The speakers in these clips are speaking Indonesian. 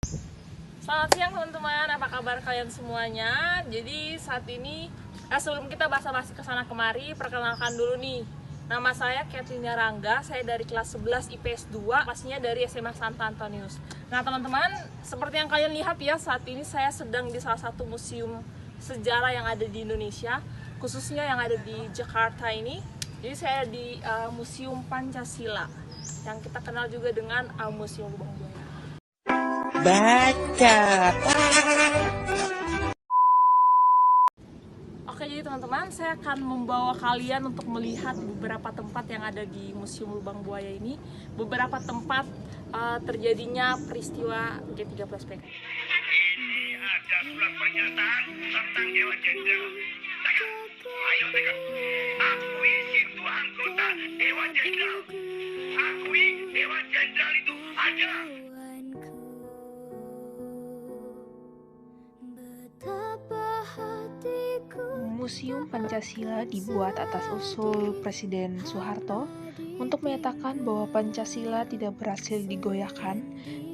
Selamat siang teman-teman, apa kabar kalian semuanya? Jadi saat ini, sebelum kita basa-basi kesana kemari, perkenalkan dulu nih. Nama saya Katrina Rangga, saya dari kelas 11 IPS 2, pastinya dari SMA Santo Antonius. Nah teman-teman, seperti yang kalian lihat ya, saat ini saya sedang di salah satu museum sejarah yang ada di Indonesia, khususnya yang ada di Jakarta ini. Jadi saya di Museum Pancasila, yang kita kenal juga dengan Museum Lubang Buaya. Baca. Oke, jadi teman-teman, saya akan membawa kalian untuk melihat beberapa tempat yang ada di Museum Lubang Buaya ini. Beberapa tempat terjadinya peristiwa G30SPKI. Ini ada surat pernyataan tentang Dewan Jenderal. Ayo tekan. Akui itu anggota Dewan Jenderal. Akui Dewan Jenderal itu ada. Museum Pancasila dibuat atas usul Presiden Soeharto untuk menyatakan bahwa Pancasila tidak berhasil digoyahkan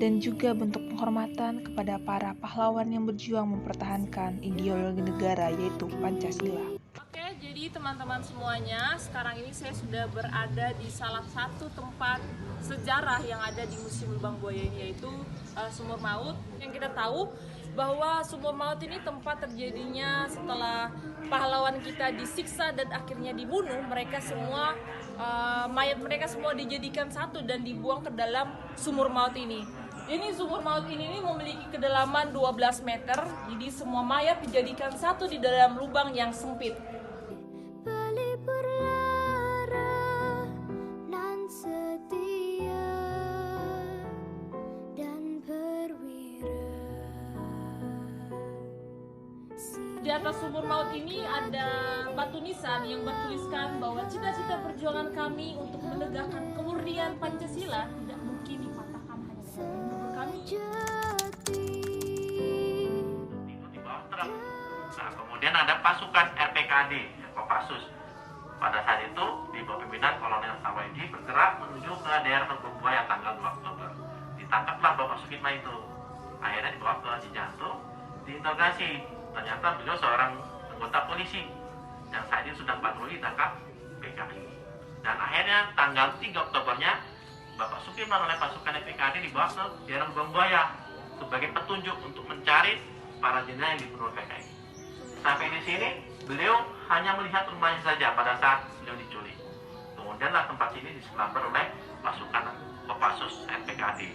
dan juga bentuk penghormatan kepada para pahlawan yang berjuang mempertahankan ideologi negara yaitu Pancasila. Oke, jadi teman-teman semuanya, sekarang ini saya sudah berada di salah satu tempat sejarah yang ada di Museum Lubang Buaya ini, yaitu Sumur Maut. Yang kita tahu bahwa Sumur Maut ini tempat terjadinya setelah pahlawan kita disiksa dan akhirnya dibunuh. Mereka semua, mayat mereka semua dijadikan satu dan dibuang ke dalam Sumur Maut ini. Ini Sumur Maut ini memiliki kedalaman 12 meter, jadi semua mayat dijadikan satu di dalam lubang yang sempit. Di atas Sumur Maut ini ada batu nisan yang bertuliskan bahwa cita-cita perjuangan kami untuk menegakkan kemurnian Pancasila tidak mungkin dipatahkan hanya dengan leluhur kami. Di bawah truk. Nah, kemudian ada pasukan RPKD, Kopassus. Pada saat itu, di bawah pimpinan Kolonel Sawaidi bergerak menuju ke daerah Lubang Buaya tanggal 2 Oktober. Ditangkaplah Bapak Sukitma itu. Akhirnya dibawa ke Cijantung, diinterogasi. Ternyata beliau seorang anggota polisi yang saat ini sedang patroli tangkap PKI. Dan akhirnya tanggal 3 Oktobernya Bapak Sukitma oleh pasukan PKI dibawa ke daerah Lubang Buaya sebagai petunjuk untuk mencari para jenderal yang dibunuh PKI. Sampai di sini beliau hanya melihat rumahnya saja pada saat beliau diculik. Kemudianlah tempat ini diselambar oleh pasukan Kopassus RPKD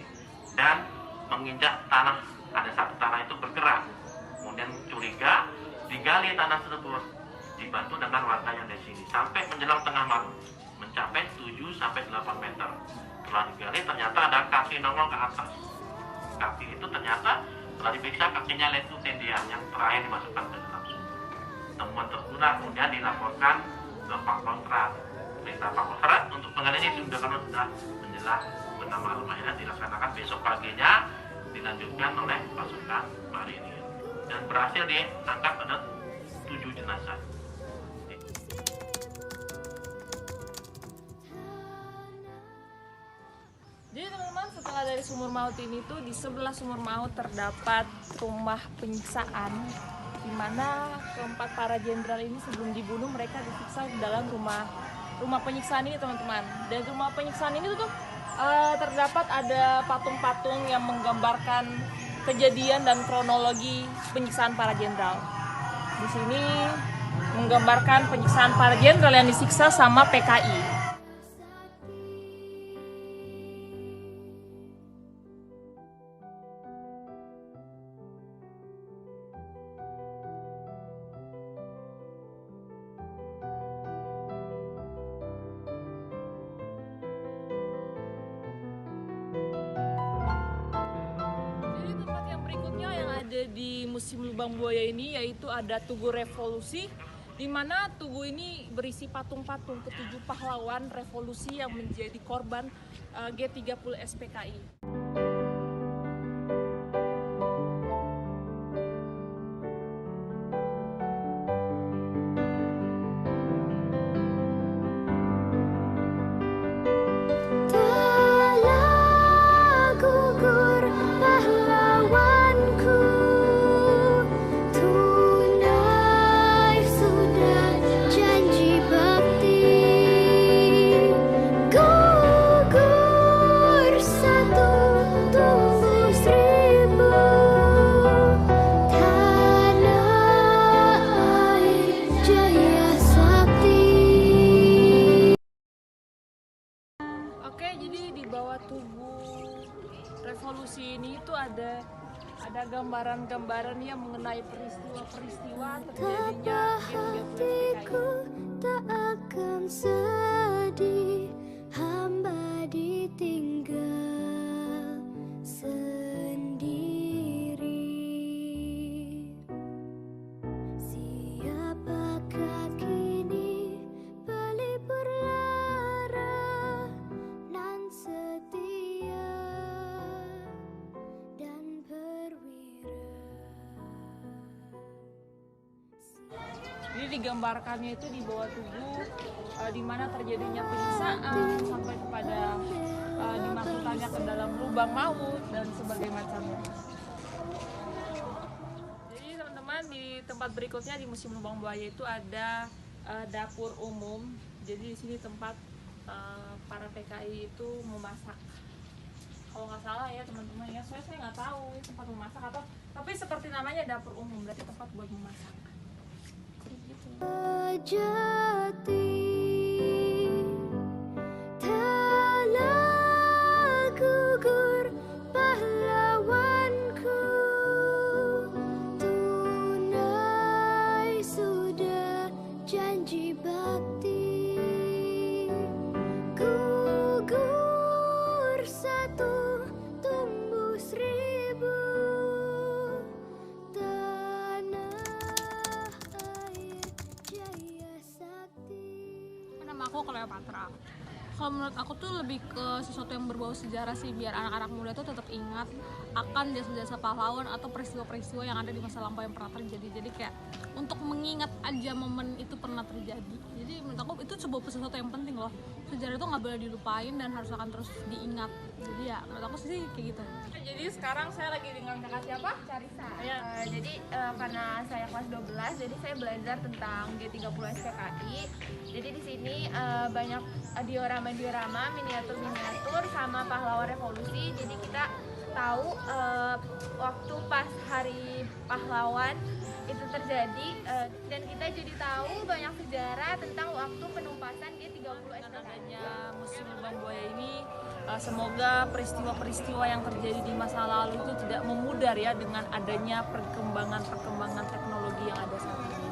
dan menginjak tanah. Ada satu tanah itu bergerak. Kemudian curiga, digali tanah tersebut, dibantu dengan warga yang di sini sampai menjelang tengah malam, mencapai 7-8 meter. Setelah digali ternyata ada kaki nongol ke atas. Kaki itu ternyata setelah diperiksa kakinya letu tendian yang terakhir dimasukkan ke dalam sumur. Temuan tersebut kemudian dilaporkan ke Pangkostrat. Perintah Pangkostrat untuk penggalian ini sudah menjelang tengah malam. Akhirnya dilaksanakan besok paginya, dilanjutkan oleh pasukan marinir. Dan berhasil diangkat ada 7 jenazah. Jadi teman-teman, setelah dari Sumur Maut ini tuh di sebelah Sumur Maut terdapat rumah penyiksaan, di mana keempat para jenderal ini sebelum dibunuh mereka disiksa di dalam rumah penyiksaan ini teman-teman. Dan rumah penyiksaan ini tuh terdapat ada patung-patung yang menggambarkan kejadian dan kronologi penyiksaan para jenderal. Di sini menggambarkan penyiksaan para jenderal yang disiksa sama PKI. Di Museum Lubang Buaya ini yaitu ada Tugu Revolusi, di mana tugu ini berisi patung-patung ketujuh pahlawan revolusi yang menjadi korban G30SPKI. Telah gugur pahlawan ada gambaran-gambaran yang mengenai peristiwa-peristiwa terjadinya G30 Hatiku tak akan sedih, hamba ditinggal sendiri. Siapakah kini pelipur lara nan setia dan perwira? Jadi digambarkannya itu di bawah tubuh, di mana terjadinya penyiksaan sampai kepada dimasukkannya ke dalam lubang maut dan sebagainya macamnya. Jadi teman-teman, di tempat berikutnya di Museum Lubang Buaya itu ada dapur umum. Jadi di sini tempat para PKI itu memasak. Kalau nggak salah ya teman-teman ya, soalnya saya nggak tahu tempat memasak atau, tapi seperti namanya dapur umum, berarti tempat buat memasak. Jati telah gugur pahlawanku, tunai sudah janji bakti, gugur satu tumbuh seribu, Jaya Sakti. Nama aku Cleopatra. Kalau menurut aku tuh lebih ke sesuatu yang berbau sejarah sih, biar anak-anak muda tuh tetap ingat akan jasa-jasa pahlawan atau peristiwa-peristiwa yang ada di masa lampau yang pernah terjadi. Jadi kayak untuk mengingat aja momen itu pernah terjadi. Jadi menurut aku itu sesuatu yang penting loh. Sejarah itu nggak boleh dilupain dan harus akan terus diingat. Jadi ya menurut aku sih kayak gitu. Jadi sekarang saya lagi dengan kakak siapa? Carissa. Ya. Jadi karena saya kelas 12, jadi saya belajar tentang G30 SPKI. Jadi di sini banyak diorama, miniatur sama pahlawan revolusi. Jadi kita tahu waktu pas hari pahlawan itu terjadi, dan kita jadi tahu banyak sejarah tentang waktu penumpasan G30 SPKI. Adanya Museum Lubang Buaya ini, semoga peristiwa-peristiwa yang terjadi di masa lalu itu tidak memudar ya dengan adanya perkembangan teknologi yang ada saat ini.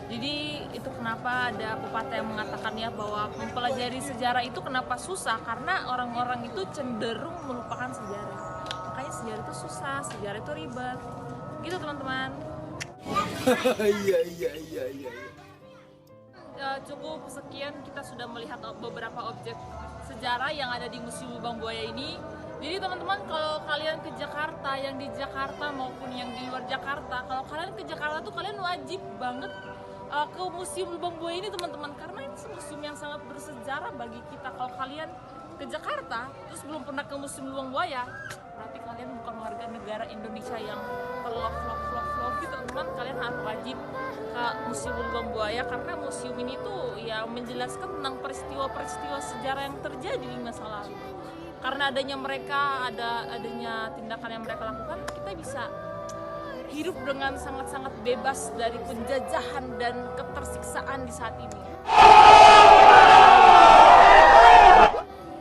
Jadi itu kenapa ada pepatah yang mengatakan ya bahwa mempelajari sejarah itu kenapa susah, karena orang-orang itu cenderung melupakan sejarah. Makanya sejarah itu susah, sejarah itu ribet. Gitu teman-teman. Iya. Cukup sekian, kita sudah melihat beberapa objek sejarah yang ada di Museum Lubang Buaya ini. Jadi teman-teman, kalau kalian ke Jakarta, yang di Jakarta maupun yang di luar Jakarta, kalau kalian ke Jakarta tuh kalian wajib banget ke Museum Lubang Buaya ini teman-teman, karena ini museum yang sangat bersejarah bagi kita. Kalau kalian ke Jakarta terus belum pernah ke Museum Lubang Buaya, berarti kalian bukan warga negara Indonesia yang love gitu teman-teman. Kalian harus wajib ke Museum Lubang Buaya, karena museum ini tuh ya menjelaskan tentang peristiwa-peristiwa sejarah yang terjadi di masa lalu. Karena adanya tindakan yang mereka lakukan, kita bisa hidup dengan sangat-sangat bebas dari penjajahan dan ketersiksaan di saat ini.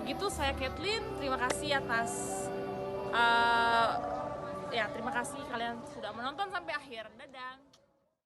Begitu, saya Kathleen, terima kasih atas terima kasih kalian sudah menonton sampai akhir. Dadah.